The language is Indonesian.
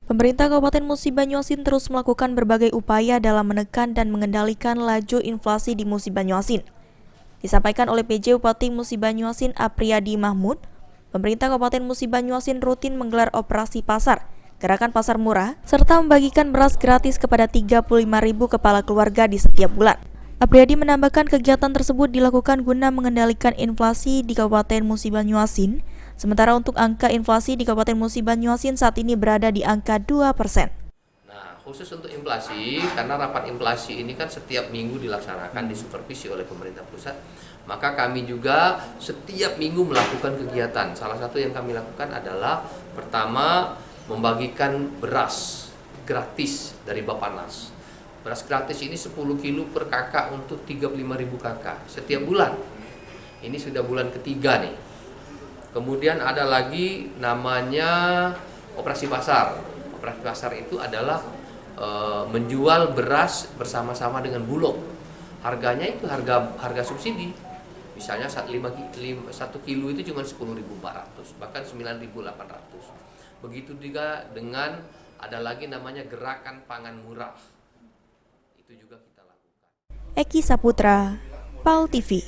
Pemerintah Kabupaten Musi Banyuasin terus melakukan berbagai upaya dalam menekan dan mengendalikan laju inflasi di Musi Banyuasin. Disampaikan oleh PJ Bupati Musi Banyuasin Apriyadi Mahmud, pemerintah Kabupaten Musi Banyuasin rutin menggelar operasi pasar, gerakan pasar murah, serta membagikan beras gratis kepada 35.000 kepala keluarga di setiap bulan. Apriyadi menambahkan kegiatan tersebut dilakukan guna mengendalikan inflasi di Kabupaten Musi Banyuasin, sementara untuk angka inflasi di Kabupaten Musi Banyuasin saat ini berada di angka 2%. Nah, khusus untuk inflasi, karena rapat inflasi ini kan setiap minggu dilaksanakan disupervisi oleh pemerintah pusat, maka kami juga setiap minggu melakukan kegiatan. Salah satu yang kami lakukan adalah pertama membagikan beras gratis dari Bappenas. Beras gratis ini 10 kilo per kakak untuk 35.000 kakak setiap bulan. Ini sudah bulan ketiga nih. Kemudian ada lagi namanya operasi pasar. Operasi pasar itu adalah menjual beras bersama-sama dengan Bulog. Harganya itu harga subsidi. Misalnya 1 kilo itu cuma 10.400, bahkan 9.800. Begitu juga dengan ada lagi namanya gerakan pangan murah. Itu juga kita lakukan. Eki Saputra, PAL TV.